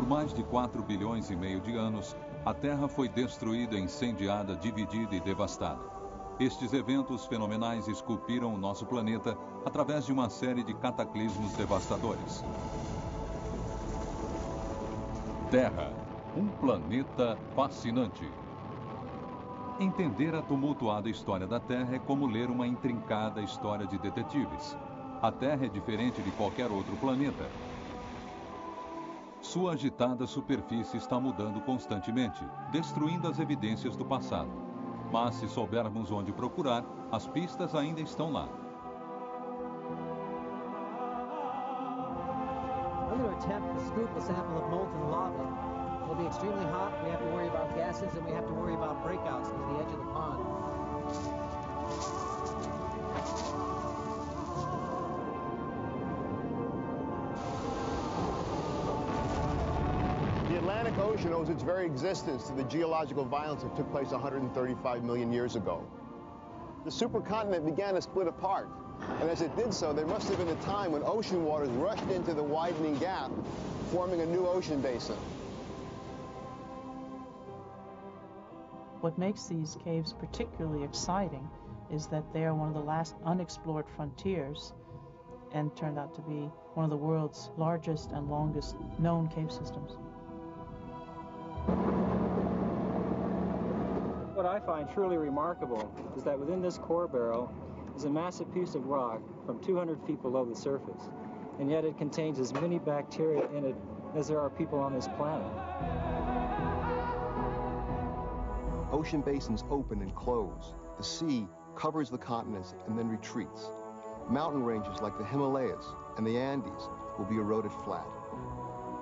mais de 4 bilhões e meio de anos, a Terra foi destruída, incendiada, dividida e devastada. Estes eventos fenomenais esculpiram o nosso planeta através de uma série de cataclismos devastadores. Terra, um planeta fascinante. Entender a tumultuada história da Terra é como ler uma intrincada história de detetives. A Terra é diferente de qualquer outro planeta. Sua agitada superfície está mudando constantemente, destruindo as evidências do passado. Mas se soubermos onde procurar, as pistas ainda estão lá. I'm going to attempt to scoop a sample of molten lava. It'll be extremely hot. We have to worry about gases, and we have to worry about breakouts near the edge of the pond. The Atlantic Ocean owes its very existence to the geological violence that took place 135 million years ago. The supercontinent began to split apart, and as it did so, there must have been a time when ocean waters rushed into the widening gap, forming a new ocean basin. What makes these caves particularly exciting is that they are one of the last unexplored frontiers and turned out to be one of the world's largest and longest known cave systems. What I find truly remarkable is that within this core barrel is a massive piece of rock from 200 feet below the surface, and yet it contains as many bacteria in it as there are people on this planet. Ocean basins open and close. The sea covers the continents and then retreats. Mountain ranges like the Himalayas and the Andes will be eroded flat.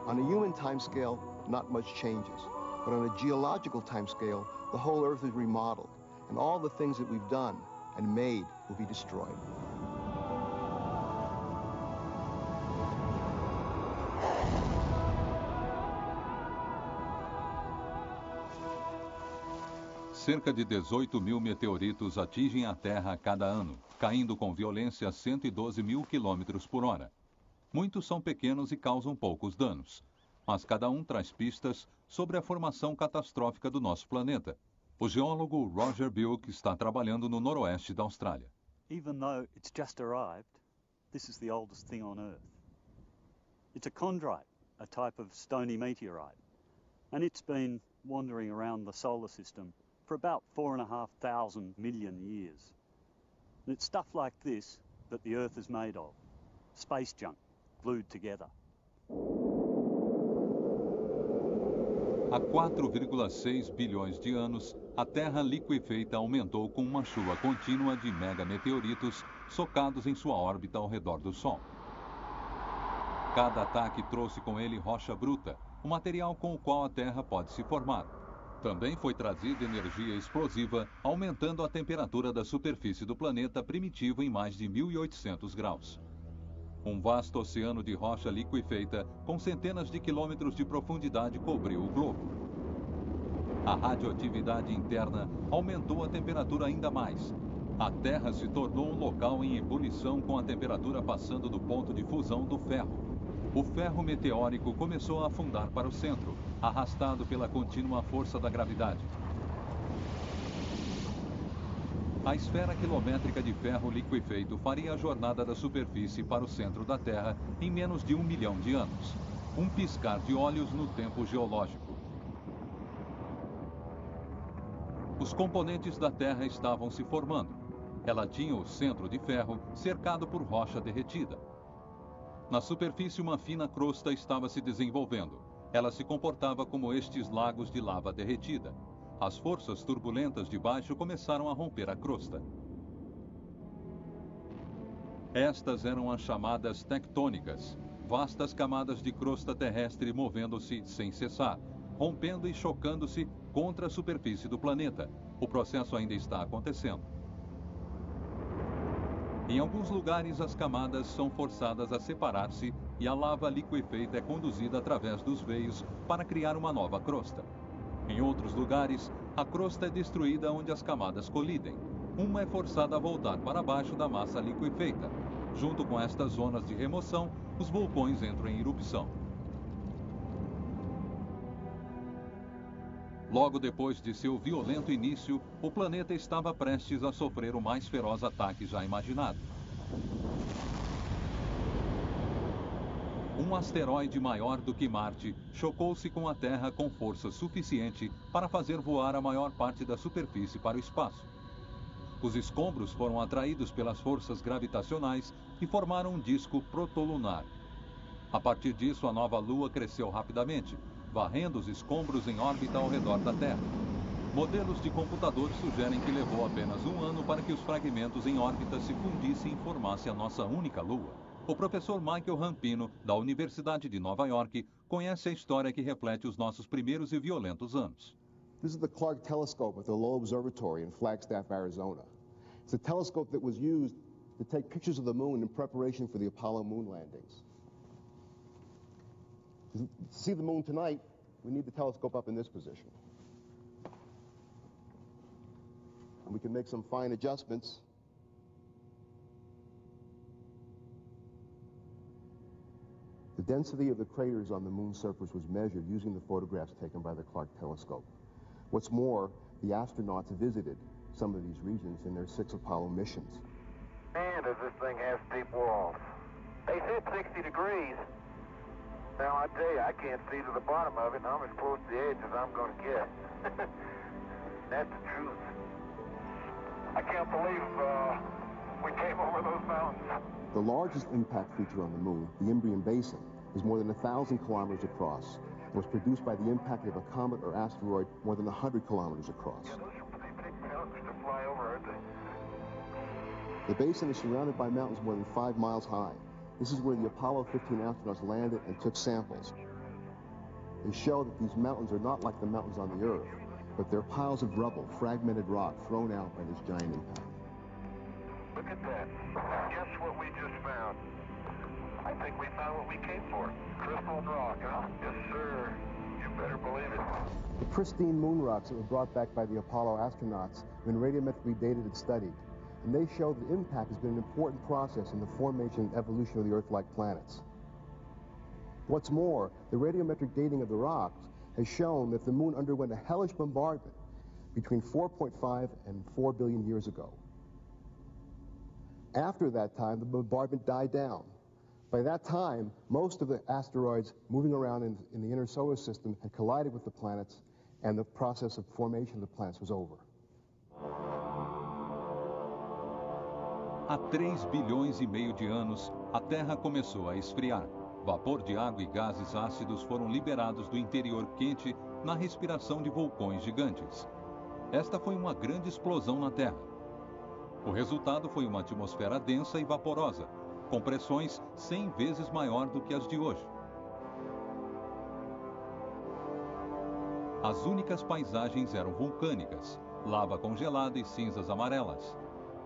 On a human timescale, not much changes. But on a geological timescale, the whole Earth is remodeled, and all the things that we've done and made will be destroyed. Cerca de 18 mil meteoritos atingem a Terra a cada ano, caindo com violência a 112 mil quilômetros por hora. Muitos são pequenos e causam poucos danos, mas cada um traz pistas sobre a formação catastrófica do nosso planeta. O geólogo Roger Bilk está trabalhando no noroeste da Austrália. Even though it's just arrived, this is the oldest thing on Earth. It's a chondrite, a type of stony meteorite, and it's been wandering around the solar system for about 4,500 million years. And it's stuff like this that the Earth is made of. Space junk, glued together. Há 4,6 bilhões de anos, a Terra liquefeita aumentou com uma chuva contínua de megameteoritos socados em sua órbita ao redor do Sol. Cada ataque trouxe com ele rocha bruta, o material com o qual a Terra pode se formar. Também foi trazida energia explosiva, aumentando a temperatura da superfície do planeta primitivo em mais de 1.800 graus. Um vasto oceano de rocha liquefeita, com centenas de quilômetros de profundidade, cobriu o globo. A radioatividade interna aumentou a temperatura ainda mais. A Terra se tornou um local em ebulição, com a temperatura passando do ponto de fusão do ferro. O ferro meteórico começou a afundar para o centro, arrastado pela contínua força da gravidade. A esfera quilométrica de ferro liquefeito faria a jornada da superfície para o centro da Terra em menos de 1 milhão de anos. Um piscar de olhos no tempo geológico. Os componentes da Terra estavam se formando. Ela tinha o centro de ferro cercado por rocha derretida. Na superfície, uma fina crosta estava se desenvolvendo. Ela se comportava como estes lagos de lava derretida. As forças turbulentas de baixo começaram a romper a crosta. Estas eram as chamadas tectônicas, vastas camadas de crosta terrestre movendo-se sem cessar, rompendo e chocando-se contra a superfície do planeta. O processo ainda está acontecendo. Em alguns lugares, as camadas são forçadas a separar-se e a lava liquefeita é conduzida através dos veios para criar uma nova crosta. Em outros lugares, a crosta é destruída onde as camadas colidem. Uma é forçada a voltar para baixo da massa liquefeita. Junto com estas zonas de remoção, os vulcões entram em erupção. Logo depois de seu violento início, o planeta estava prestes a sofrer o mais feroz ataque já imaginado. Um asteroide maior do que Marte chocou-se com a Terra com força suficiente para fazer voar a maior parte da superfície para o espaço. Os escombros foram atraídos pelas forças gravitacionais e formaram um disco protolunar. A partir disso, a nova Lua cresceu rapidamente, varrendo os escombros em órbita ao redor da Terra. Modelos de computador sugerem que levou apenas um ano para que os fragmentos em órbita se fundissem e formassem a nossa única Lua. O professor Michael Rampino, da Universidade de Nova York, conhece a história que reflete os nossos primeiros e violentos anos. This is the Clark Telescope at the Lowell Observatory in Flagstaff, Arizona. It's a telescope that was used to take pictures of the moon in preparation for the Apollo moon landings. To see the moon tonight, we need the telescope up in this position. And we can make some fine adjustments. The density of the craters on the moon's surface was measured using the photographs taken by the Clark Telescope. What's more, the astronauts visited some of these regions in their 6 Apollo missions. Man, does this thing have steep walls. They said 60 degrees. Now, I tell you, I can't see to the bottom of it, and I'm as close to the edge as I'm going to get. That's the truth. I can't believe we came over those mountains. The largest impact feature on the moon, the Imbrium Basin, is more than 1,000 kilometers across and was produced by the impact of a comet or asteroid more than 100 kilometers across. Yeah, those are pretty big mountains to fly over, aren't they? The basin is surrounded by mountains more than 5 miles high. This is where the Apollo 15 astronauts landed and took samples. They show that these mountains are not like the mountains on the Earth, but they're piles of rubble, fragmented rock thrown out by this giant impact. Look at that. Guess what we just found? I think we found what we came for. Crystal rock, huh? Yes, sir. You better believe it. The pristine moon rocks that were brought back by the Apollo astronauts have been radiometrically dated and studied, and they show that impact has been an important process in the formation and evolution of the Earth-like planets. What's more, the radiometric dating of the rocks has shown that the moon underwent a hellish bombardment between 4.5 and 4 billion years ago. After that time, the bombardment died down. By that time, most of the asteroids moving around in the inner solar system had collided with the planets, and the process of formation of the planets was over. Há 3 bilhões e meio de anos, a Terra começou a esfriar. Vapor de água e gases ácidos foram liberados do interior quente na respiração de vulcões gigantes. Esta foi uma grande explosão na Terra. O resultado foi uma atmosfera densa e vaporosa, com pressões 100 vezes maior do que as de hoje. As únicas paisagens eram vulcânicas, lava congelada e cinzas amarelas.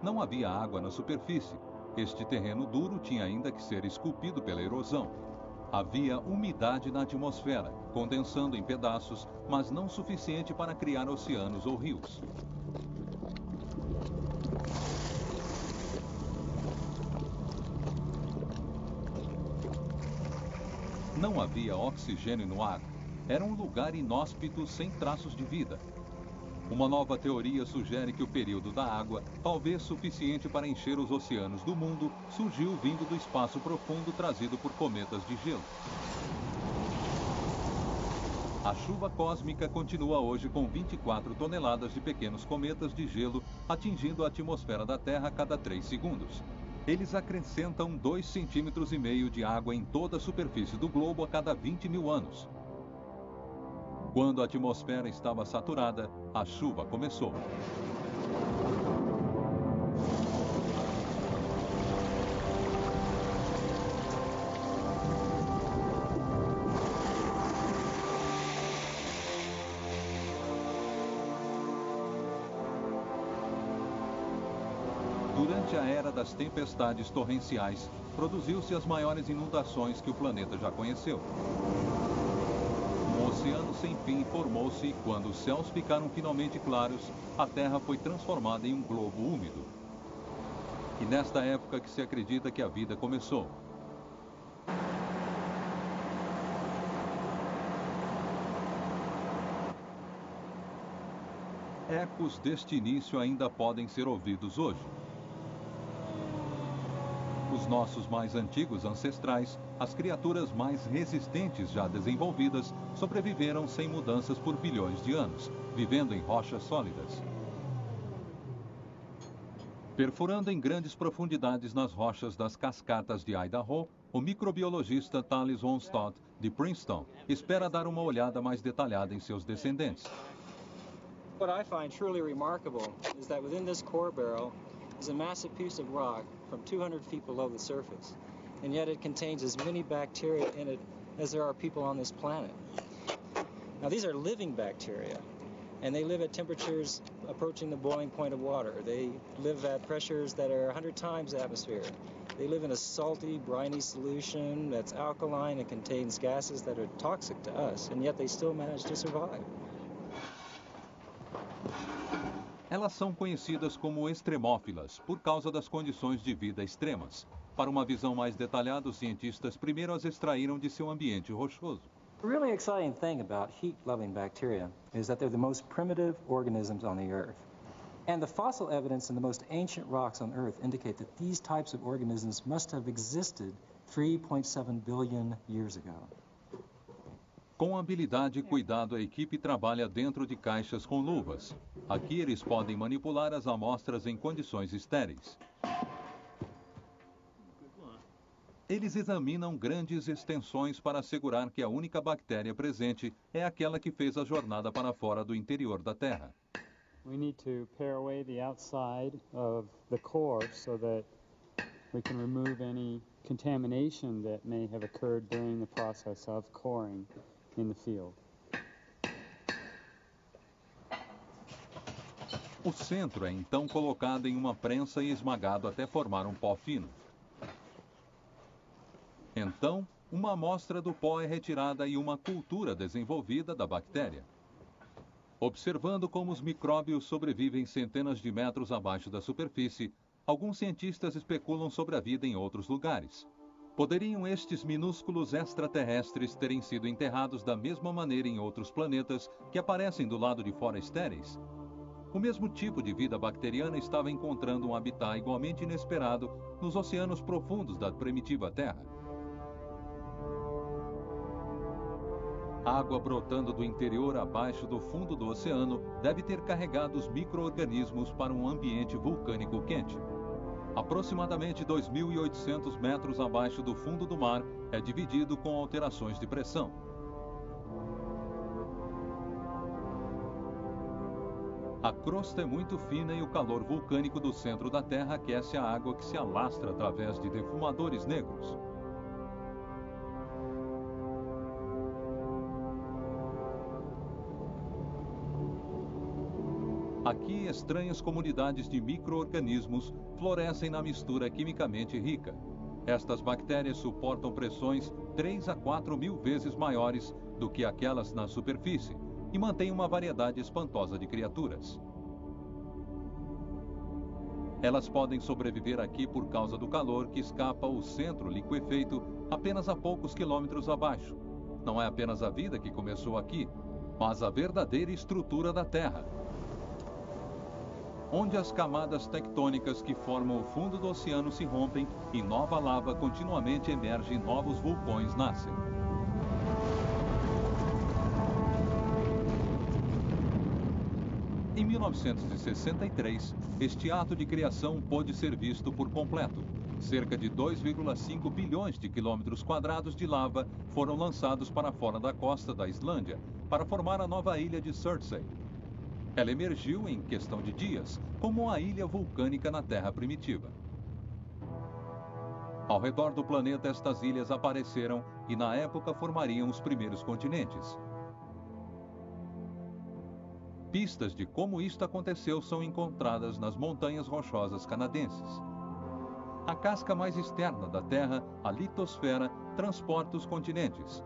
Não havia água na superfície. Este terreno duro tinha ainda que ser esculpido pela erosão. Havia umidade na atmosfera, condensando em pedaços, mas não suficiente para criar oceanos ou rios. Não havia oxigênio no ar. Era um lugar inóspito sem traços de vida. Uma nova teoria sugere que o período da água, talvez suficiente para encher os oceanos do mundo, surgiu vindo do espaço profundo trazido por cometas de gelo. A chuva cósmica continua hoje com 24 toneladas de pequenos cometas de gelo atingindo a atmosfera da Terra a cada 3 segundos. Eles acrescentam 2,5 cm de água em toda a superfície do globo a cada 20 mil anos. Quando a atmosfera estava saturada, a chuva começou. Durante a era das tempestades torrenciais, produziu-se as maiores inundações que o planeta já conheceu. Um oceano sem fim formou-se e quando os céus ficaram finalmente claros, a Terra foi transformada em um globo úmido. E nesta época que se acredita que a vida começou. Ecos deste início ainda podem ser ouvidos hoje. Os nossos mais antigos ancestrais, as criaturas mais resistentes já desenvolvidas, sobreviveram sem mudanças por bilhões de anos, vivendo em rochas sólidas. Perfurando em grandes profundidades nas rochas das cascatas de Idaho, o microbiologista Thales Onstott, de Princeton, espera dar uma olhada mais detalhada em seus descendentes. What I find truly remarkable is that within this core barrel is a massive piece of rock from 200 feet below the surface, and yet it contains as many bacteria in it as there are people on this planet. Now, these are living bacteria, and they live at temperatures approaching the boiling point of water. They live at pressures that are 100 times the atmosphere. They live in a salty, briny solution that's alkaline and contains gases that are toxic to us, and yet they still manage to survive. Elas são conhecidas como extremófilas, por causa das condições de vida extremas. Para uma visão mais detalhada, os cientistas primeiro as extraíram de seu ambiente rochoso. The really exciting thing about heat-loving bacteria is that they're the most primitive organisms on the Earth. And the fossil evidence in the most ancient rocks on Earth indicate that these types of organisms must have existed 3.7 billion years ago. Com habilidade e cuidado, a equipe trabalha dentro de caixas com luvas. Aqui eles podem manipular as amostras em condições estéreis. Eles examinam grandes extensões para assegurar que a única bactéria presente é aquela que fez a jornada para fora do interior da Terra. We need to pare away the outside of the core so that we can remove any contamination that may have occurred during the process of coring in the field. O centro é então colocado em uma prensa e esmagado até formar um pó fino. Então, uma amostra do pó é retirada e uma cultura desenvolvida da bactéria. Observando como os micróbios sobrevivem centenas de metros abaixo da superfície, alguns cientistas especulam sobre a vida em outros lugares. Poderiam estes minúsculos extraterrestres terem sido enterrados da mesma maneira em outros planetas que aparecem do lado de fora estéreis? O mesmo tipo de vida bacteriana estava encontrando um habitat igualmente inesperado nos oceanos profundos da primitiva Terra. Água brotando do interior abaixo do fundo do oceano deve ter carregado os micro-organismos para um ambiente vulcânico quente. Aproximadamente 2.800 metros abaixo do fundo do mar é dividido com alterações de pressão. A crosta é muito fina e o calor vulcânico do centro da Terra aquece a água que se alastra através de defumadores negros. Aqui, estranhas comunidades de micro-organismos florescem na mistura quimicamente rica. Estas bactérias suportam pressões 3 a 4 mil vezes maiores do que aquelas na superfície e mantêm uma variedade espantosa de criaturas. Elas podem sobreviver aqui por causa do calor que escapa ao centro liquefeito apenas a poucos quilômetros abaixo. Não é apenas a vida que começou aqui, mas a verdadeira estrutura da Terra, onde as camadas tectônicas que formam o fundo do oceano se rompem e nova lava continuamente emerge e novos vulcões nascem. Em 1963, este ato de criação pôde ser visto por completo. Cerca de 2,5 bilhões de quilômetros quadrados de lava foram lançados para fora da costa da Islândia para formar a nova ilha de Surtsey. Ela emergiu em questão de dias, como uma ilha vulcânica na Terra primitiva. Ao redor do planeta, estas ilhas apareceram e, na época, formariam os primeiros continentes. Pistas de como isto aconteceu são encontradas nas montanhas rochosas canadenses. A casca mais externa da Terra, a litosfera, transporta os continentes.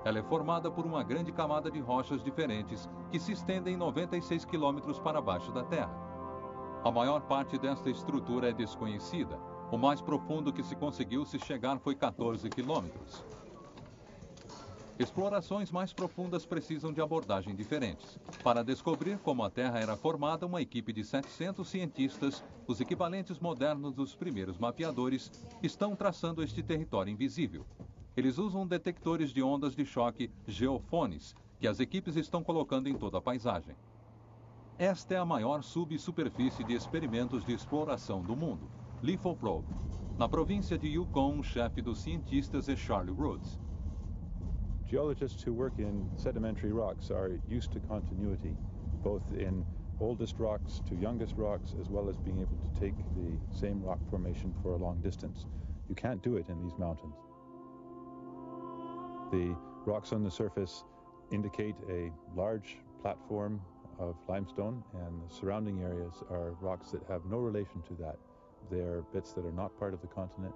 Ela é formada por uma grande camada de rochas diferentes que se estendem 96 quilômetros para baixo da Terra. A maior parte desta estrutura é desconhecida. O mais profundo que se conseguiu se chegar foi 14 quilômetros. Explorações mais profundas precisam de abordagens diferentes. Para descobrir como a Terra era formada, uma equipe de 700 cientistas, os equivalentes modernos dos primeiros mapeadores, estão traçando este território invisível. Eles usam detectores de ondas de choque, geofones, que as equipes estão colocando em toda a paisagem. Esta é a maior subsuperfície de experimentos de exploração do mundo, Lithoprobe. Na província de Yukon, o chefe dos cientistas é Charlie Rhodes. Geologists who work in sedimentary rocks are used to continuity, both in oldest rocks to youngest rocks, as well as being able to take the same rock formation for a long distance. You can't do it in these mountains. The rocks on the surface indicate a large platform of limestone, and the surrounding areas are rocks that have no relation to that. They're bits that are not part of the continent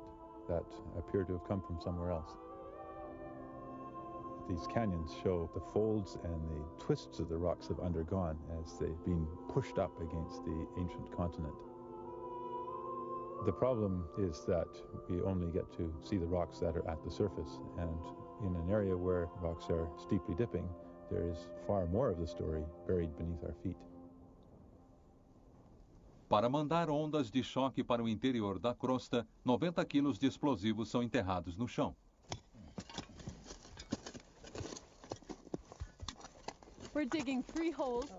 that appear to have come from somewhere else. These canyons show the folds and the twists that the rocks have undergone as they've been pushed up against the ancient continent. The problem is that we only get to see the rocks that are at the surface, and in an area where rocks are steeply dipping, there is far more of the story buried beneath our feet. Para mandar ondas de choque para o interior da crosta, 90 quilos de explosivos são enterrados no chão. We're digging 3 holes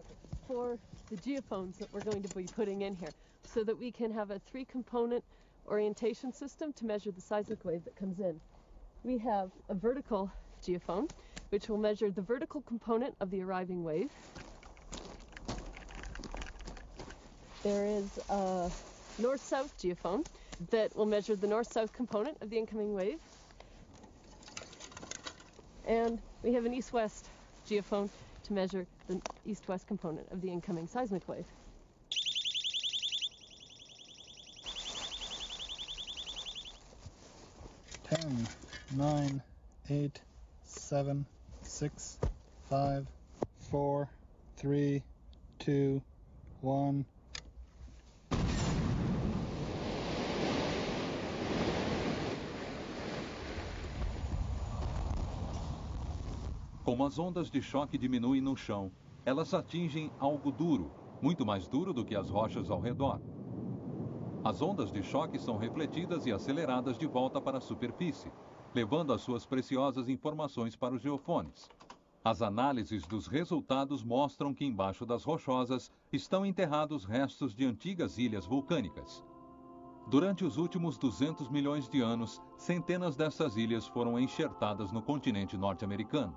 for the geophones that we're going to be putting in here so that we can have a 3-component orientation system to measure the seismic wave that comes in. We have a vertical geophone, which will measure the vertical component of the arriving wave. There is a north-south geophone that will measure the north-south component of the incoming wave. And we have an east-west geophone to measure the east-west component of the incoming seismic wave. 10, 9, 8, 7, 6, 5, 4, 3, 2, 1. Como as ondas de choque diminuem no chão, elas atingem algo duro, muito mais duro do que as rochas ao redor. As ondas de choque são refletidas e aceleradas de volta para a superfície, levando as suas preciosas informações para os geofones. As análises dos resultados mostram que embaixo das rochosas estão enterrados restos de antigas ilhas vulcânicas. Durante os últimos 200 milhões de anos, centenas dessas ilhas foram enxertadas no continente norte-americano.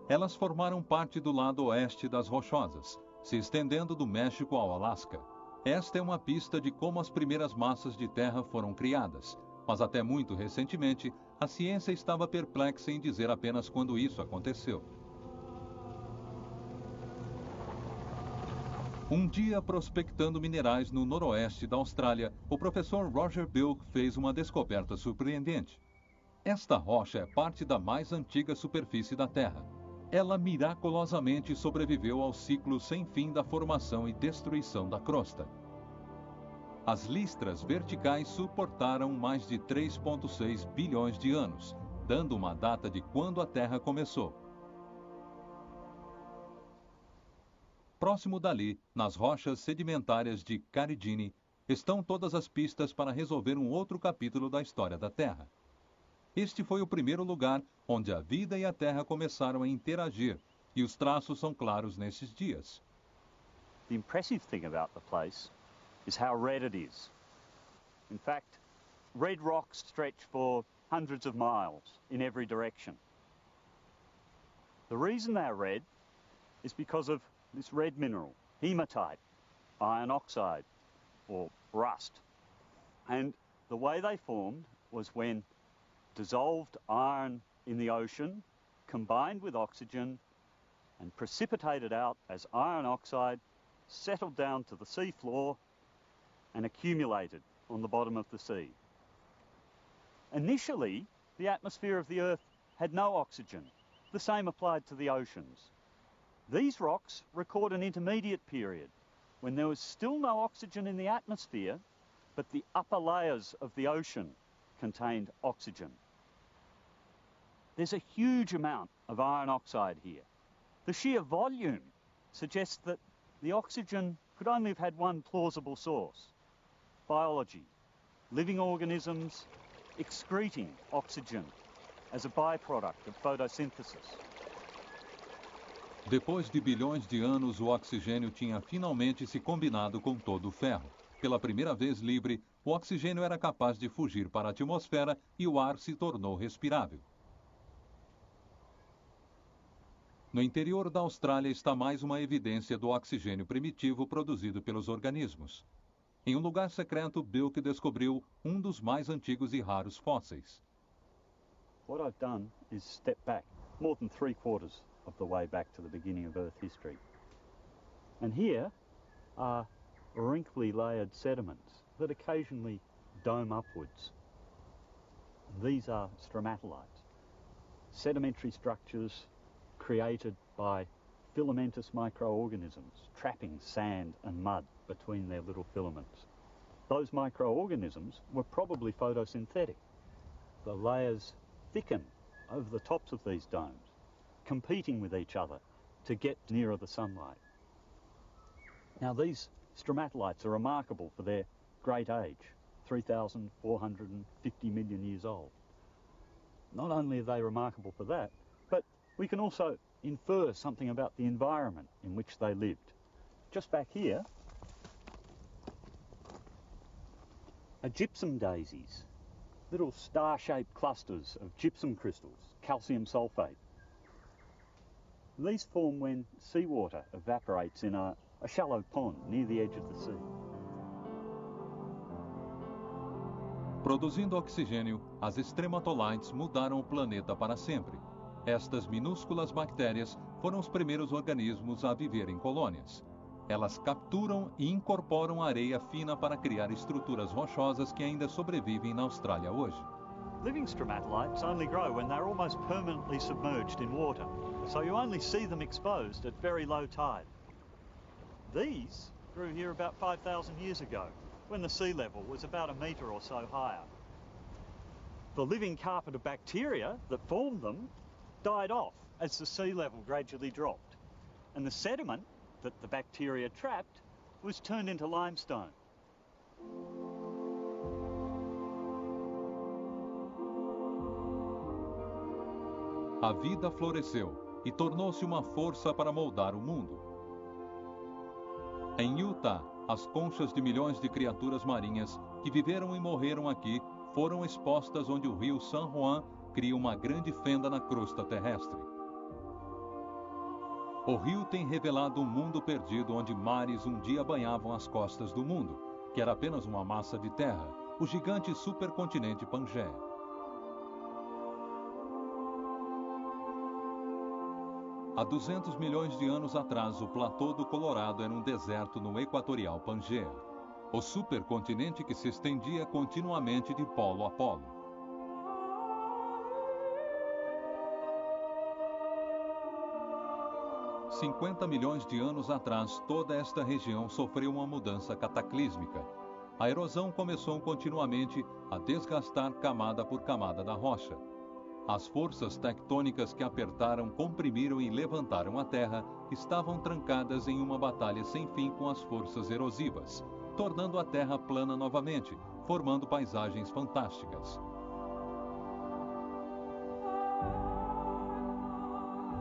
Elas formaram parte do lado oeste das rochosas, se estendendo do México ao Alasca. Esta é uma pista de como as primeiras massas de terra foram criadas, mas até muito recentemente, a ciência estava perplexa em dizer apenas quando isso aconteceu. Um dia, prospectando minerais no noroeste da Austrália, o professor Roger Bilk fez uma descoberta surpreendente. Esta rocha é parte da mais antiga superfície da Terra. Ela miraculosamente sobreviveu ao ciclo sem fim da formação e destruição da crosta. As listras verticais suportaram mais de 3,6 bilhões de anos, dando uma data de quando a Terra começou. Próximo dali, nas rochas sedimentárias de Caridini, estão todas as pistas para resolver um outro capítulo da história da Terra. Este foi o primeiro lugar onde a vida e a Terra começaram a interagir, e os traços são claros nesses dias. The impressive thing about the place is how red it is. In fact, red rocks stretch for hundreds of miles in every direction. The reason they're red is because of this red mineral, hematite, iron oxide, or rust. And the way they formed was when dissolved iron in the ocean combined with oxygen and precipitated out as iron oxide, settled down to the sea floor and accumulated on the bottom of the sea. Initially, the atmosphere of the Earth had no oxygen. The same applied to the oceans. These rocks record an intermediate period when there was still no oxygen in the atmosphere, but the upper layers of the ocean contained oxygen. There's a huge amount of iron oxide here. The sheer volume suggests that the oxygen could only have had one plausible source: biology, living organisms excreting oxygen as a byproduct of photosynthesis. Depois de bilhões de anos, o oxigênio tinha finalmente se combinado com todo o ferro. Pela primeira vez livre, o oxigênio era capaz de fugir para a atmosfera e o ar se tornou respirável. No interior da Austrália está mais uma evidência do oxigênio primitivo produzido pelos organismos. Em um lugar secreto, Bilk descobriu um dos mais antigos e raros fósseis. What I've done is step back more than 3/4 of the way back to the beginning of Earth history. And here are wrinkly layered sediments that occasionally dome upwards. These are stromatolites, sedimentary structures created by filamentous microorganisms trapping sand and mud between their little filaments. Those microorganisms were probably photosynthetic. The layers thicken over the tops of these domes, competing with each other to get nearer the sunlight. Now, these stromatolites are remarkable for their great age, 3,450 million years old. Not only are they remarkable for that, but we can also infer something about the environment in which they lived. Just back here are gypsum daisies, little star-shaped clusters of gypsum crystals, calcium sulfate. These form when seawater evaporates in a shallow pond near the edge of the sea. Produzindo oxigênio, as estrematolites mudaram o planeta para sempre. Estas minúsculas bactérias foram os primeiros organismos a viver em colônias. Elas capturam e incorporam areia fina para criar estruturas rochosas que ainda sobrevivem na Austrália hoje. Living stromatolites only grow when they're almost permanently submerged in water, so you only see them exposed at very low tide. These grew here about 5,000 years ago, when the sea level was about a metre or so higher. The living carpet of bacteria that formed them died off as the sea level gradually dropped, and the sediment that the bacteria trapped was turned into limestone. A vida floresceu e tornou-se uma força para moldar o mundo. Em Utah, as conchas de milhões de criaturas marinhas que viveram e morreram aqui foram expostas onde o rio San Juan cria uma grande fenda na crosta terrestre. O rio tem revelado um mundo perdido onde mares um dia banhavam as costas do mundo, que era apenas uma massa de terra, o gigante supercontinente Pangaea. Há 200 milhões de anos atrás, o platô do Colorado era um deserto no equatorial Pangaea, o supercontinente que se estendia continuamente de polo a polo. Há 50 milhões de anos atrás, toda esta região sofreu uma mudança cataclísmica. A erosão começou continuamente a desgastar camada por camada da rocha. As forças tectônicas que apertaram, comprimiram e levantaram a Terra estavam trancadas em uma batalha sem fim com as forças erosivas, tornando a Terra plana novamente, formando paisagens fantásticas.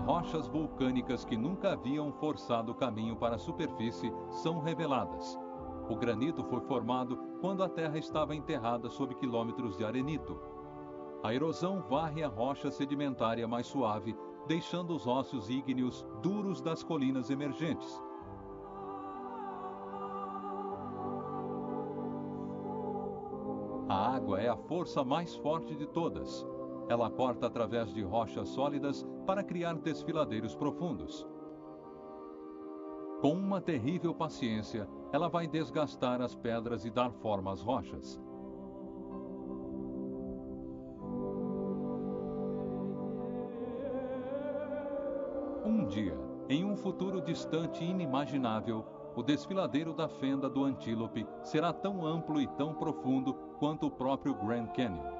Rochas vulcânicas que nunca haviam forçado o caminho para a superfície são reveladas. O granito foi formado quando a Terra estava enterrada sob quilômetros de arenito. A erosão varre a rocha sedimentária mais suave, deixando os ossos ígneos duros das colinas emergentes. A água é a força mais forte de todas. Ela corta através de rochas sólidas para criar desfiladeiros profundos. Com uma terrível paciência, ela vai desgastar as pedras e dar forma às rochas. Um dia, em um futuro distante e inimaginável, o desfiladeiro da fenda do Antílope será tão amplo e tão profundo quanto o próprio Grand Canyon.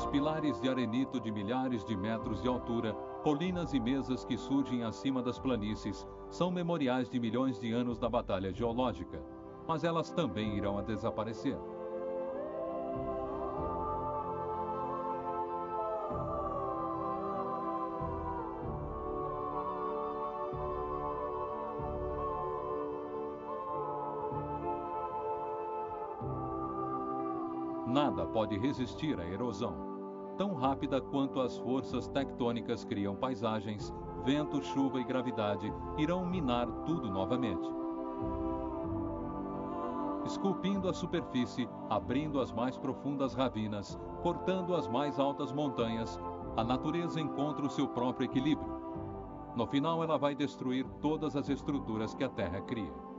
Os pilares de arenito de milhares de metros de altura, colinas e mesas que surgem acima das planícies, são memoriais de milhões de anos da batalha geológica, mas elas também irão a desaparecer. Nada pode resistir à erosão. Tão rápida quanto as forças tectônicas criam paisagens, vento, chuva e gravidade irão minar tudo novamente. Esculpindo a superfície, abrindo as mais profundas ravinas, cortando as mais altas montanhas, a natureza encontra o seu próprio equilíbrio. No final, ela vai destruir todas as estruturas que a Terra cria.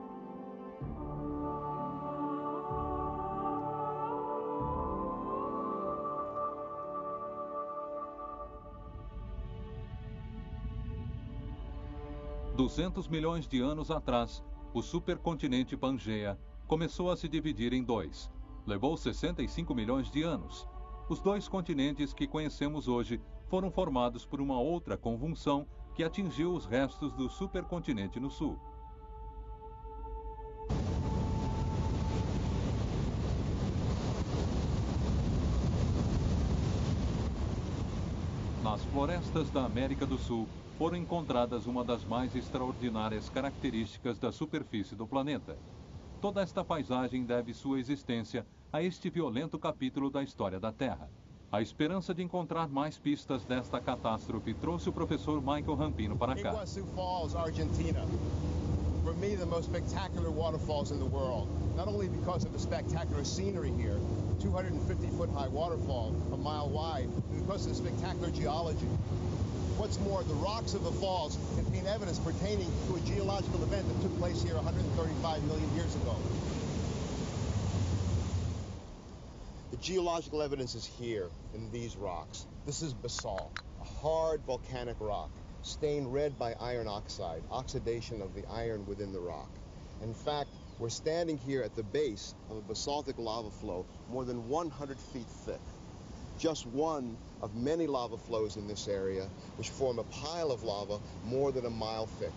$200 milhões de anos atrás, o supercontinente Pangeia começou a se dividir em dois. Levou 65 milhões de anos. Os dois continentes que conhecemos hoje foram formados por uma outra convulsão que atingiu os restos do supercontinente no sul. Nas florestas da América do Sul, foram encontradas uma das mais extraordinárias características da superfície do planeta. Toda esta paisagem deve sua existência a este violento capítulo da história da Terra. A esperança de encontrar mais pistas desta catástrofe trouxe o professor Michael Rampino para cá. Iguaçu Falls, Argentina. For me, the most spectacular waterfalls in the world. Not only because of the spectacular scenery here, 250-foot-high waterfall, a mile wide, but because of the spectacular geology. What's more, the rocks of the falls contain evidence pertaining to a geological event that took place here 135 million years ago. The geological evidence is here in these rocks. This is basalt, a hard volcanic rock, stained red by iron oxide, oxidation of the iron within the rock. In fact, we're standing here at the base of a basaltic lava flow more than 100 feet thick. Just one of many lava flows in this area, which form a pile of lava more than a mile thick.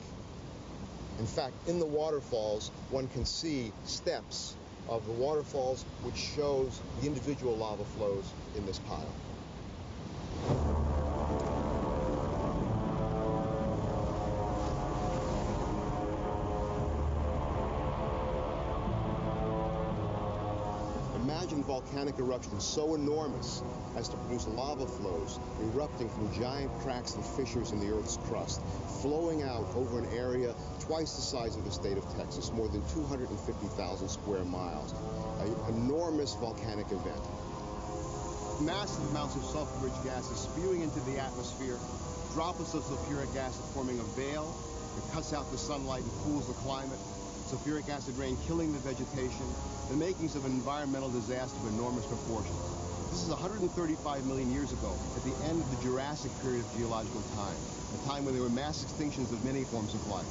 In fact, in the waterfalls, one can see steps of the waterfalls, which shows the individual lava flows in this pile. Imagine volcanic eruptions so enormous as to produce lava flows erupting from giant cracks and fissures in the Earth's crust, flowing out over an area twice the size of the state of Texas, more than 250,000 square miles. An enormous volcanic event. Massive amounts of sulfur-rich gases spewing into the atmosphere, droplets of sulfuric acid forming a veil that cuts out the sunlight and cools the climate, sulfuric acid rain killing the vegetation, the makings of an environmental disaster of enormous proportions. This is 135 million years ago, at the end of the Jurassic period of geological time, a time when there were mass extinctions of many forms of life.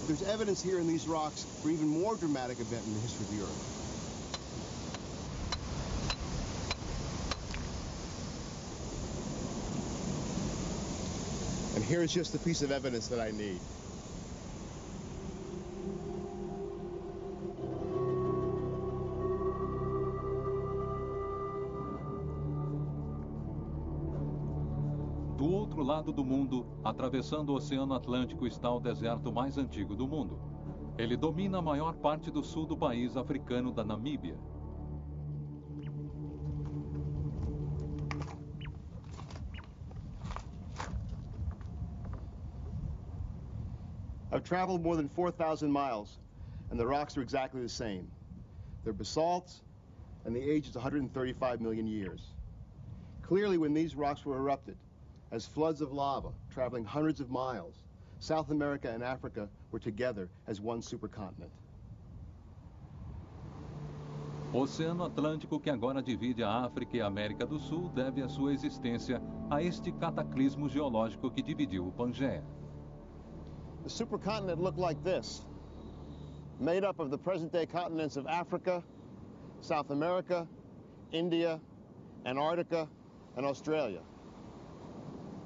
There's evidence here in these rocks for an even more dramatic event in the history of the Earth. And here's just the piece of evidence that I need. Do outro lado do mundo, atravessando o Oceano Atlântico, está o deserto mais antigo do mundo. Ele domina a maior parte do sul do país africano da Namíbia. I've traveled more than 4,000 miles, and the rocks are exactly the same. They're basalts, and the age is 135 million years. Clearly, when these rocks were erupted, as floods of lava traveling hundreds of miles, South America and Africa were together as one supercontinent. O Oceano Atlântico, que agora divide a África e a América do Sul, deve a sua existência a este cataclismo geológico que dividiu o Pangeia. The supercontinent looked like this, made up of the present-day continents of Africa, South America, India, Antarctica, and Australia.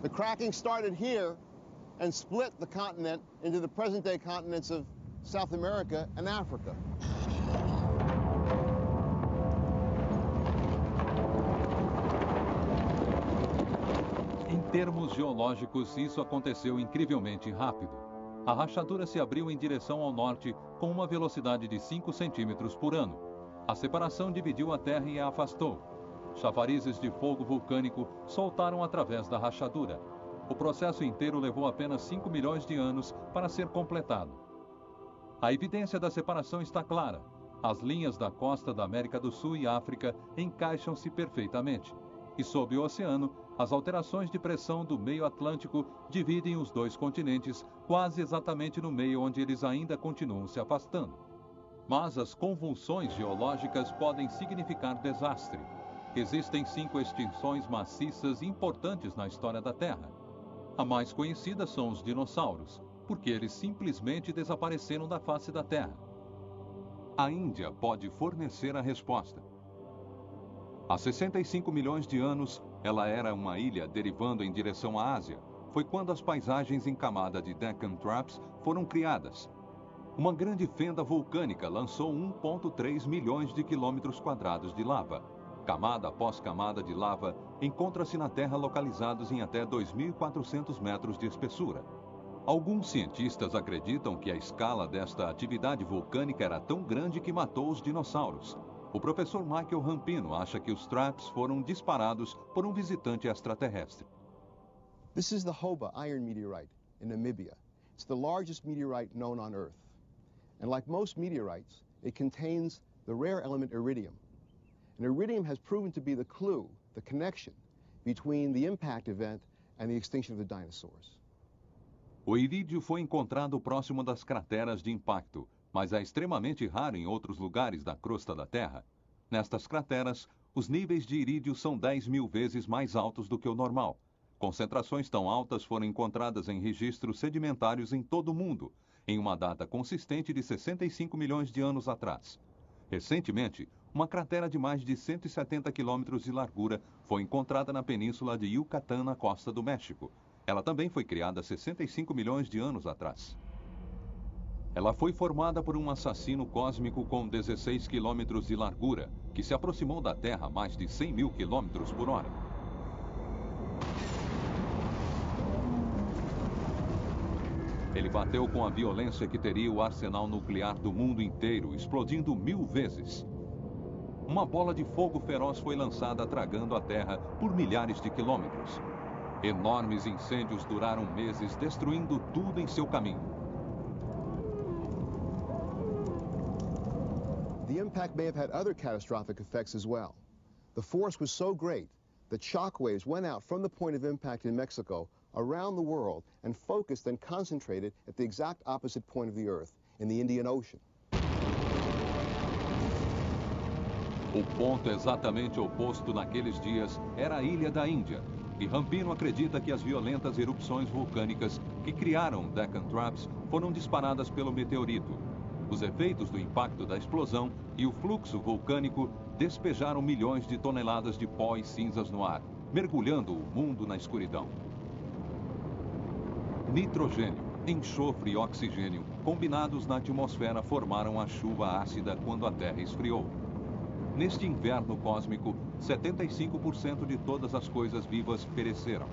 The cracking started here and split the continent into the present-day continents of South America and Africa. Em termos geológicos, isso aconteceu incrivelmente rápido. A rachadura se abriu em direção ao norte com uma velocidade de 5 centímetros por ano. A separação dividiu a Terra e a afastou. Chafarizes de fogo vulcânico soltaram através da rachadura. O processo inteiro levou apenas 5 milhões de anos para ser completado. A evidência da separação está clara. As linhas da costa da América do Sul e África encaixam-se perfeitamente. E sob o oceano, as alterações de pressão do meio Atlântico dividem os dois continentes quase exatamente no meio onde eles ainda continuam se afastando. Mas as convulsões geológicas podem significar desastre. Existem 5 extinções maciças importantes na história da Terra. A mais conhecida são os dinossauros, porque eles simplesmente desapareceram da face da Terra. A Índia pode fornecer a resposta. Há 65 milhões de anos, ela era uma ilha derivando em direção à Ásia. Foi quando as paisagens em camada de Deccan Traps foram criadas. Uma grande fenda vulcânica lançou 1,3 milhões de quilômetros quadrados de lava. Camada após camada de lava encontra-se na Terra localizados em até 2.400 metros de espessura. Alguns cientistas acreditam que a escala desta atividade vulcânica era tão grande que matou os dinossauros. O professor Michael Rampino acha que os traps foram disparados por um visitante extraterrestre. This is the Hoba iron meteorite in Namibia. It's the largest meteorite known on Earth. And like most meteorites, it contains the rare element iridium. And iridium has proven to be the clue, the connection between the impact event and the extinction of the dinosaurs. O irídio foi encontrado próximo das crateras de impacto, mas é extremamente raro em outros lugares da crosta da Terra. Nestas crateras, os níveis de irídio são 10.000 vezes mais altos do que o normal. Concentrações tão altas foram encontradas em registros sedimentários em todo o mundo, em uma data consistente de 65 milhões de anos atrás. Recentemente, uma cratera de mais de 170 quilômetros de largura foi encontrada na península de Yucatán, na costa do México. Ela também foi criada 65 milhões de anos atrás. Ela foi formada por um assassino cósmico com 16 quilômetros de largura, que se aproximou da Terra a mais de 100 mil quilômetros por hora. Ele bateu com a violência que teria o arsenal nuclear do mundo inteiro, explodindo 1000 vezes. Uma bola de fogo feroz foi lançada tragando a Terra por milhares de quilômetros. Enormes incêndios duraram meses, destruindo tudo em seu caminho. The impact may have had other catastrophic effects as well. The force was so great that shock waves went out from the point of impact in Mexico around the world and focused and concentrated at the exact opposite point of the Earth, in the Indian Ocean. O ponto exatamente oposto naqueles dias era a ilha da Índia, e Rampino acredita que as violentas erupções vulcânicas que criaram Deccan Traps foram disparadas pelo meteorito. Os efeitos do impacto da explosão e o fluxo vulcânico despejaram milhões de toneladas de pó e cinzas no ar, mergulhando o mundo na escuridão. Nitrogênio, enxofre e oxigênio, combinados na atmosfera, formaram a chuva ácida quando a Terra esfriou. Neste inverno cósmico, 75% de todas as coisas vivas pereceram.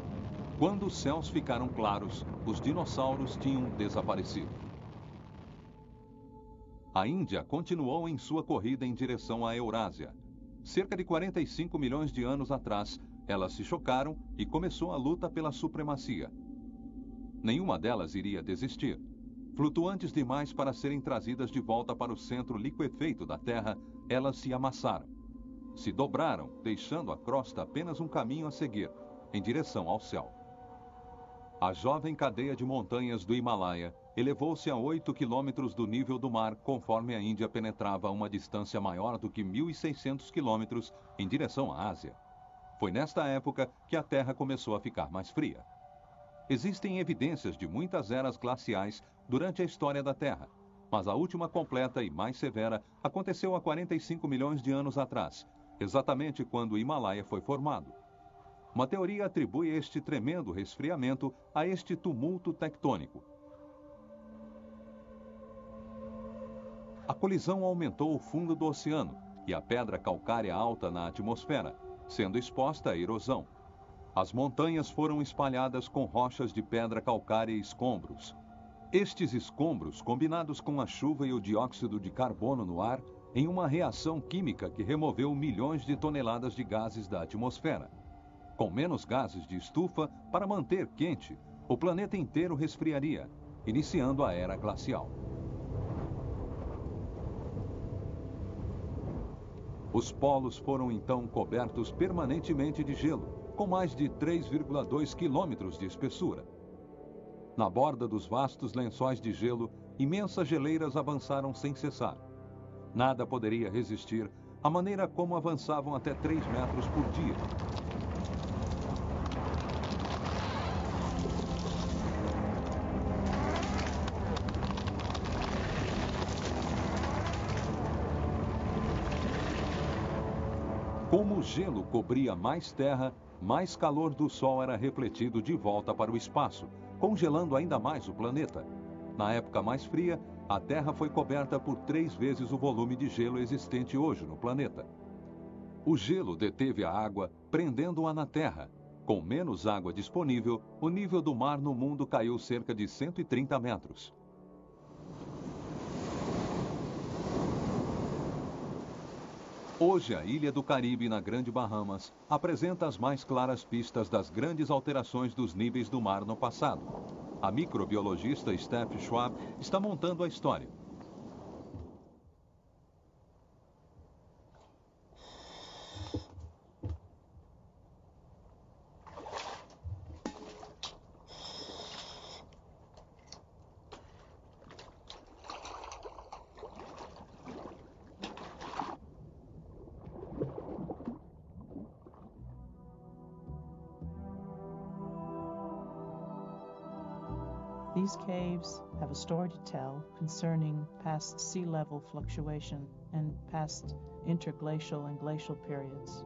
Quando os céus ficaram claros, os dinossauros tinham desaparecido. A Índia continuou em sua corrida em direção à Eurásia. Cerca de 45 milhões de anos atrás, elas se chocaram e começou a luta pela supremacia. Nenhuma delas iria desistir. Flutuantes demais para serem trazidas de volta para o centro liquefeito da Terra, elas se amassaram. Se dobraram, deixando a crosta apenas um caminho a seguir, em direção ao céu. A jovem cadeia de montanhas do Himalaia elevou-se a 8 quilômetros do nível do mar conforme a Índia penetrava uma distância maior do que 1.600 quilômetros em direção à Ásia. Foi nesta época que a Terra começou a ficar mais fria. Existem evidências de muitas eras glaciais durante a história da Terra, mas a última completa e mais severa aconteceu há 45 milhões de anos atrás, exatamente quando o Himalaia foi formado. Uma teoria atribui este tremendo resfriamento a este tumulto tectônico. A colisão aumentou o fundo do oceano e a pedra calcária alta na atmosfera, sendo exposta à erosão. As montanhas foram espalhadas com rochas de pedra calcária e escombros. Estes escombros, combinados com a chuva e o dióxido de carbono no ar, em uma reação química que removeu milhões de toneladas de gases da atmosfera. Com menos gases de estufa para manter quente, o planeta inteiro resfriaria, iniciando a era glacial. Os polos foram então cobertos permanentemente de gelo, com mais de 3,2 quilômetros de espessura. Na borda dos vastos lençóis de gelo, imensas geleiras avançaram sem cessar. Nada poderia resistir à maneira como avançavam até 3 metros por dia. Como o gelo cobria mais terra, mais calor do Sol era refletido de volta para o espaço, congelando ainda mais o planeta. Na época mais fria, a Terra foi coberta por 3 vezes o volume de gelo existente hoje no planeta. O gelo deteve a água, prendendo-a na Terra. Com menos água disponível, o nível do mar no mundo caiu cerca de 130 metros. Hoje, a ilha do Caribe, na Grande Bahamas, apresenta as mais claras pistas das grandes alterações dos níveis do mar no passado. A microbiologista Steph Schwab está montando a história. These caves have a story to tell concerning past sea level fluctuation and past interglacial and glacial periods.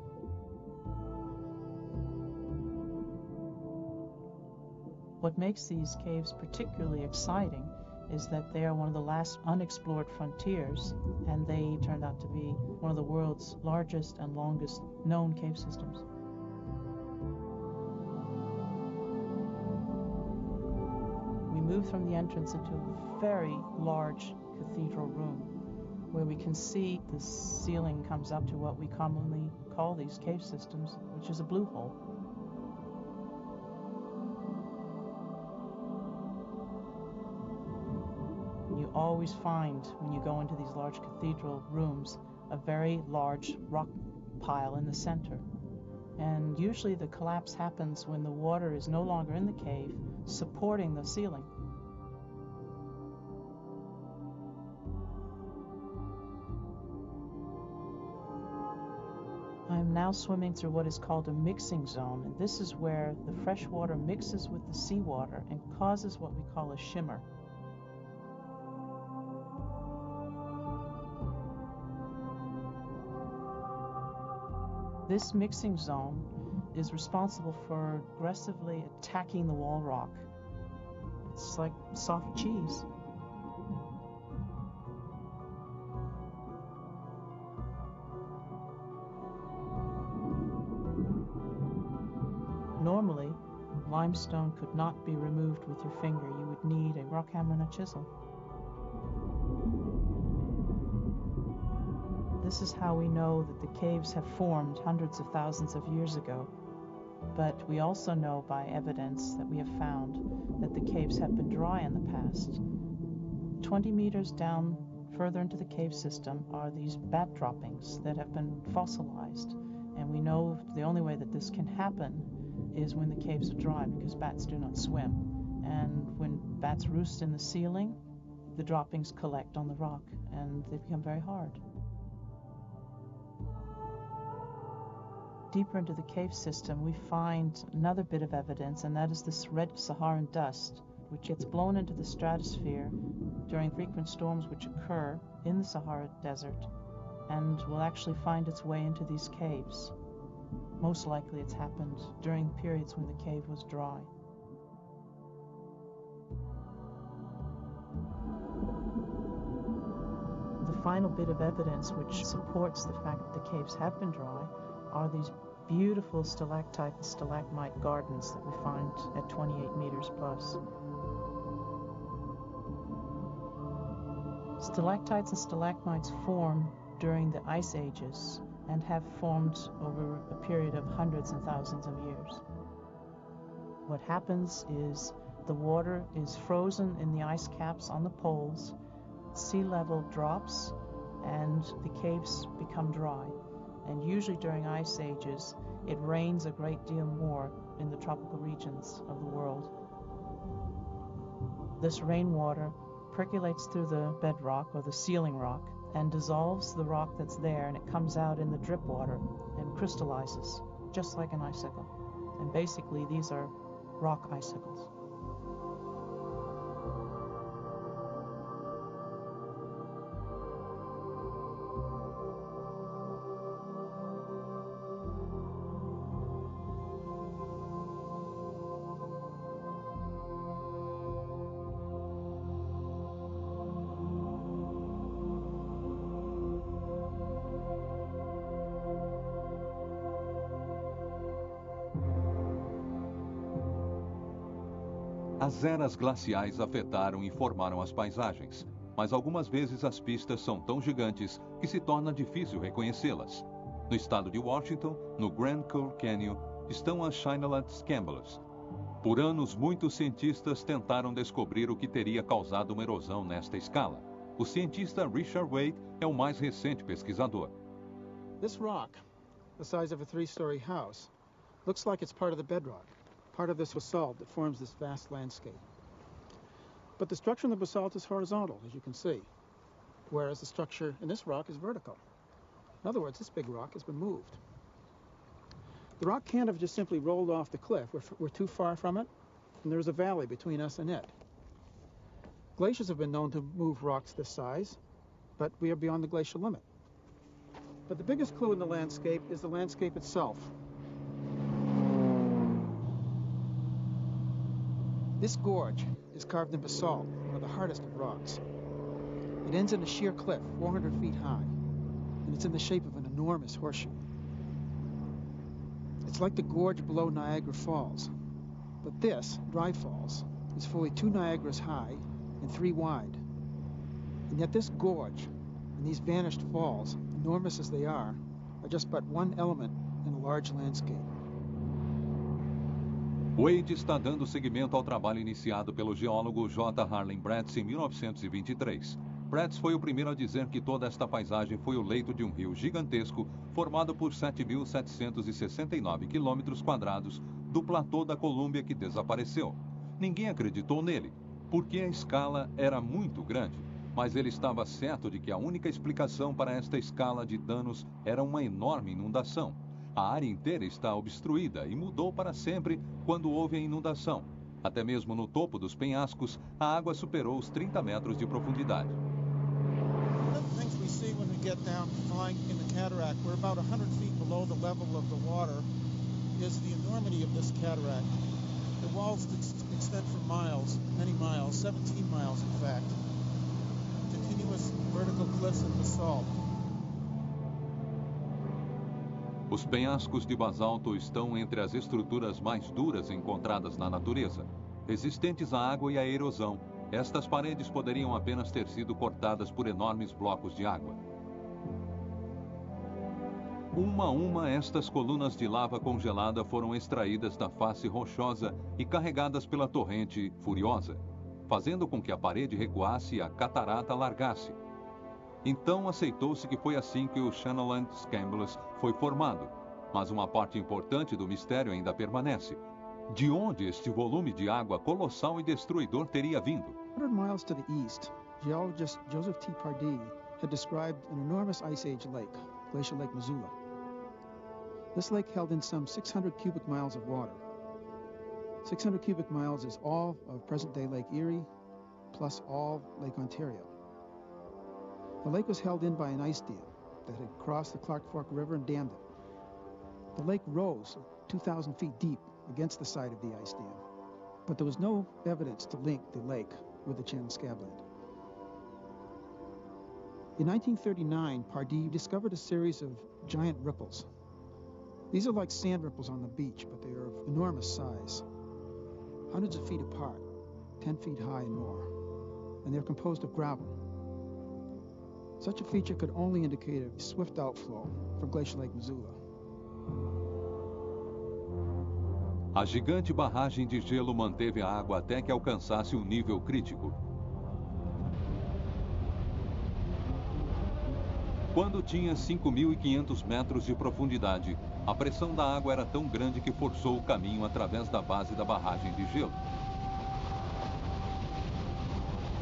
What makes these caves particularly exciting is that they are one of the last unexplored frontiers, and they turned out to be one of the world's largest and longest known cave systems. Move from the entrance into a very large cathedral room where we can see the ceiling comes up to what we commonly call these cave systems, which is a blue hole. You always find, when you go into these large cathedral rooms, a very large rock pile in the center. And usually the collapse happens when the water is no longer in the cave, supporting the ceiling. I'm now swimming through what is called a mixing zone, and this is where the fresh water mixes with the seawater and causes what we call a shimmer. This mixing zone is responsible for aggressively attacking the wall rock. It's like soft cheese. Normally, limestone could not be removed with your finger. You would need a rock hammer and a chisel. This is how we know that the caves have formed hundreds of thousands of years ago. But we also know by evidence that we have found that the caves have been dry in the past. 20 meters down further into the cave system are these bat droppings that have been fossilized. And we know the only way that this can happen is when the caves are dry, because bats do not swim. And when bats roost in the ceiling, the droppings collect on the rock and they become very hard. Deeper into the cave system, we find another bit of evidence, and that is this red Saharan dust, which gets blown into the stratosphere during frequent storms which occur in the Sahara Desert. and will actually find its way into these caves. Most likely it's happened during periods when the cave was dry. The final bit of evidence which supports the fact that the caves have been dry are these beautiful stalactite and stalagmite gardens that we find at 28 meters plus. Stalactites and stalagmites form during the ice ages and have formed over a period of hundreds and thousands of years. What happens is the water is frozen in the ice caps on the poles, sea level drops, and the caves become dry. And usually during ice ages, it rains a great deal more in the tropical regions of the world. This rainwater percolates through the bedrock or the sealing rock and dissolves the rock that's there, and it comes out in the drip water and crystallizes, just like an icicle. And basically, these are rock icicles. As eras glaciais afetaram e formaram as paisagens, mas algumas vezes as pistas são tão gigantes que se torna difícil reconhecê-las. No estado de Washington, no Grand Coulee Canyon, estão as Shineland Scamblers. Por anos, muitos cientistas tentaram descobrir o que teria causado uma erosão nesta escala. O cientista Richard Wade é o mais recente pesquisador. This rock, the size of a three-story house, looks like it's part of the bedrock. Part of this basalt that forms this vast landscape. But the structure in the basalt is horizontal, as you can see, whereas the structure in this rock is vertical. In other words, this big rock has been moved. The rock can't have just simply rolled off the cliff. We're too far from it, and there's a valley between us and it. Glaciers have been known to move rocks this size, but we are beyond the glacial limit. But the biggest clue in the landscape is the landscape itself. This gorge is carved in basalt, one of the hardest of rocks. It ends in a sheer cliff, 400 feet high, and it's in the shape of an enormous horseshoe. It's like the gorge below Niagara Falls, but this, Dry Falls, is fully 2 Niagaras high and 3 wide. And yet this gorge and these vanished falls, enormous as they are just but one element in a large landscape. Wade está dando seguimento ao trabalho iniciado pelo geólogo J. Harlan Bretz em 1923. Bretz foi o primeiro a dizer que toda esta paisagem foi o leito de um rio gigantesco formado por 7.769 quilômetros quadrados do platô da Colômbia que desapareceu. Ninguém acreditou nele, porque a escala era muito grande, mas ele estava certo de que a única explicação para esta escala de danos era uma enorme inundação. A área inteira está obstruída e mudou para sempre quando houve a inundação. Até mesmo no topo dos penhascos, a água superou os 30 metros de profundidade. One of the things we see when we get down flying in the cataract, we're about 100 feet below the level of the water, is the enormity of this cataract. The walls extend for miles, many miles, 17 miles in fact. Continuous vertical cliffs of basalt. Os penhascos de basalto estão entre as estruturas mais duras encontradas na natureza. Resistentes à água e à erosão, estas paredes poderiam apenas ter sido cortadas por enormes blocos de água. Uma a uma, estas colunas de lava congelada foram extraídas da face rochosa e carregadas pela torrente furiosa, fazendo com que a parede recuasse e a catarata largasse. Então aceitou-se que foi assim que o Shineland Scamblers foi formado, mas uma parte importante do mistério ainda permanece. De onde este volume de água colossal e destruidor teria vindo? 100 miles to the east, geologist Joseph T. Pardee had described an enormous Ice Age lake, Glacial Lake Missoula. This lake held in some 600 cubic miles of water. 600 cubic miles is all of present-day Lake Erie, plus all Lake Ontario. The lake was held in by an ice dam, that had crossed the Clark Fork River and dammed it. The lake rose 2,000 feet deep against the side of the ice dam, but there was no evidence to link the lake with the Channel Scabland. In 1939, Pardee discovered a series of giant ripples. These are like sand ripples on the beach, but they are of enormous size, hundreds of feet apart, 10 feet high and more, and they're composed of gravel. Such a feature could only indicate a swift outflow from Glacial Lake Missoula. A gigante barragem de gelo manteve a água até que alcançasse um nível crítico. Quando tinha 5.500 metros de profundidade, a pressão da água era tão grande que forçou o caminho através da base da barragem de gelo.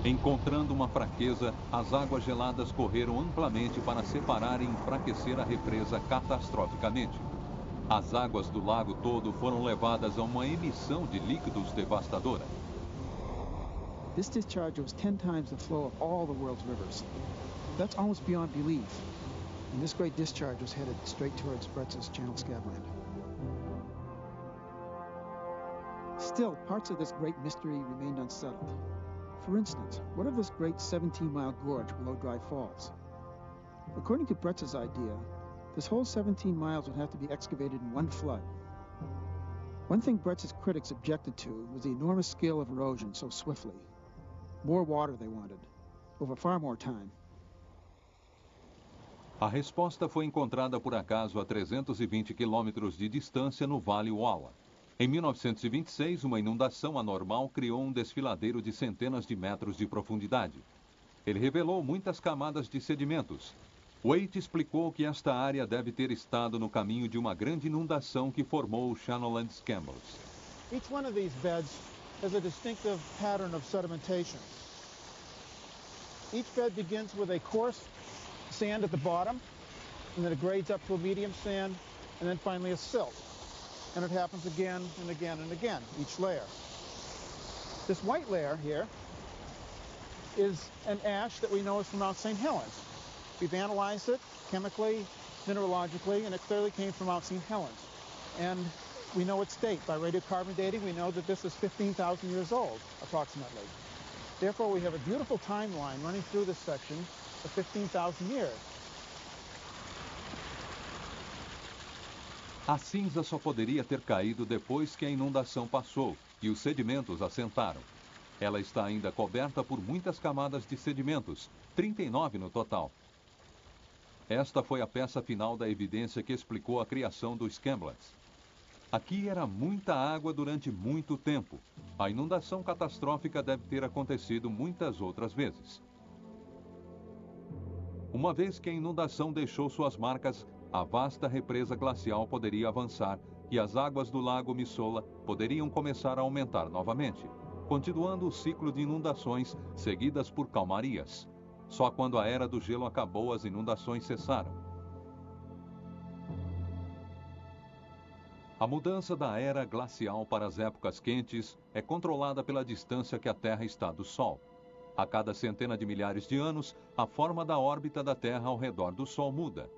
Encontrando uma fraqueza, as águas geladas correram amplamente para separar e enfraquecer a represa catastroficamente. As águas do lago todo foram levadas a uma emissão de líquidos devastadora. This discharge was 10 times the flow of all the world's rivers. That's almost beyond belief. And this great discharge was headed straight towards Bretz's Channel Scabland. Still, parts of this great mystery remained unsettled. For instance, what of this great 17-mile gorge below Dry Falls? According to Bretz's idea, this whole 17 miles would have to be excavated in one flood. One thing Bretz's critics objected to was the enormous scale of erosion so swiftly. More water they wanted, over far more time. A resposta foi encontrada por acaso a 320 quilômetros de distância no Vale Walla. Em 1926, uma inundação anormal criou um desfiladeiro de centenas de metros de profundidade. Ele revelou muitas camadas de sedimentos. Waite explicou que esta área deve ter estado no caminho de uma grande inundação que formou o Channel Scablands. Each one of these beds has a distinctive pattern of sedimentation. Each bed begins with a coarse sand at the bottom, and then it grades up to a medium sand, and then finally a silt. And it happens again and again and again, each layer. This white layer here is an ash that we know is from Mount St. Helens. We've analyzed it chemically, mineralogically, and it clearly came from Mount St. Helens. And we know its date. By radiocarbon dating, we know that this is 15,000 years old, approximately. Therefore, we have a beautiful timeline running through this section of 15,000 years. A cinza só poderia ter caído depois que a inundação passou e os sedimentos assentaram. Ela está ainda coberta por muitas camadas de sedimentos, 39 no total. Esta foi a peça final da evidência que explicou a criação dos Scablands. Aqui era muita água durante muito tempo. A inundação catastrófica deve ter acontecido muitas outras vezes. Uma vez que a inundação deixou suas marcas, a vasta represa glacial poderia avançar e as águas do lago Missoula poderiam começar a aumentar novamente, continuando o ciclo de inundações seguidas por calmarias. Só quando a era do gelo acabou, as inundações cessaram. A mudança da era glacial para as épocas quentes é controlada pela distância que a Terra está do Sol. A cada centena de milhares de anos, a forma da órbita da Terra ao redor do Sol muda.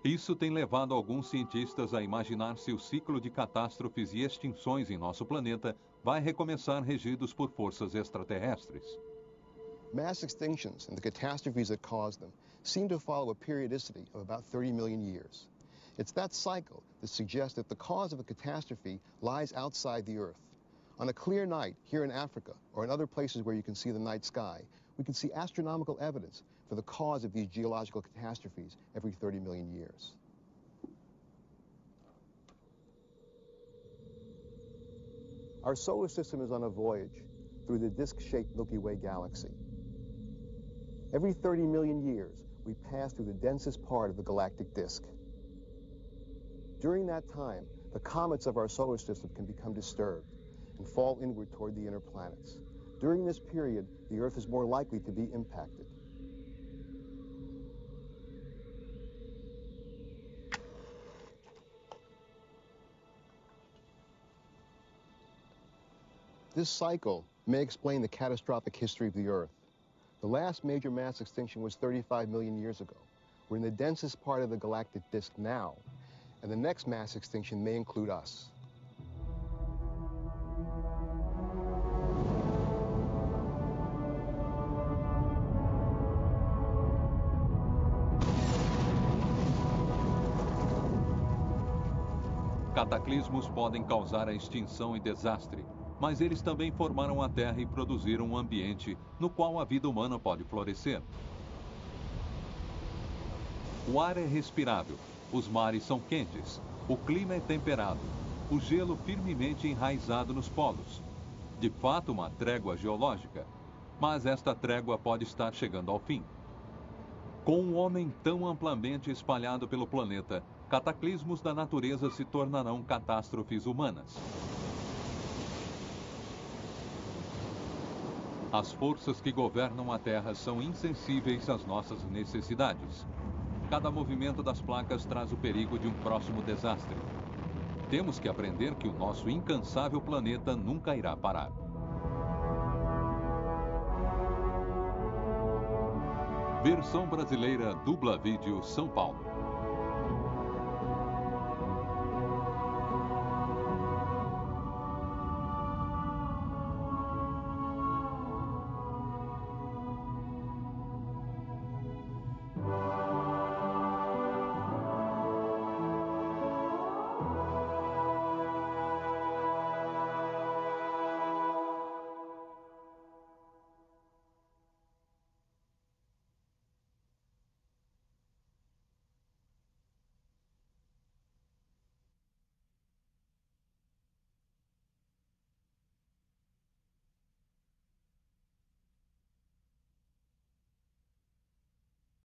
Isso tem levado alguns cientistas a imaginar se o ciclo de catástrofes e extinções em nosso planeta vai recomeçar regidos por forças extraterrestres. Mass extinctions and the catastrophes that caused them seem to follow a periodicity of about 30 million years. It's that cycle that suggests that the cause of a catastrophe lies outside the Earth. On a clear night here in Africa or in other places where you can see the night sky, we can see astronomical evidence for the cause of these geological catastrophes every 30 million years. Our solar system is on a voyage through the disk-shaped Milky Way galaxy. Every 30 million years, we pass through the densest part of the galactic disk. During that time, the comets of our solar system can become disturbed and fall inward toward the inner planets. During this period, the Earth is more likely to be impacted. This cycle may explain the catastrophic history of the Earth. The last major mass extinction was 35 million years ago, We're in the densest part of the galactic disk now, and the next mass extinction may include us. Cataclismos podem causar a extinção e desastre, mas eles também formaram a Terra e produziram um ambiente no qual a vida humana pode florescer. O ar é respirável, os mares são quentes, o clima é temperado, o gelo firmemente enraizado nos polos. De fato, uma trégua geológica, mas esta trégua pode estar chegando ao fim. Com um homem tão amplamente espalhado pelo planeta, cataclismos da natureza se tornarão catástrofes humanas. As forças que governam a Terra são insensíveis às nossas necessidades. Cada movimento das placas traz o perigo de um próximo desastre. Temos que aprender que o nosso incansável planeta nunca irá parar. Versão brasileira Dubla Vídeo São Paulo.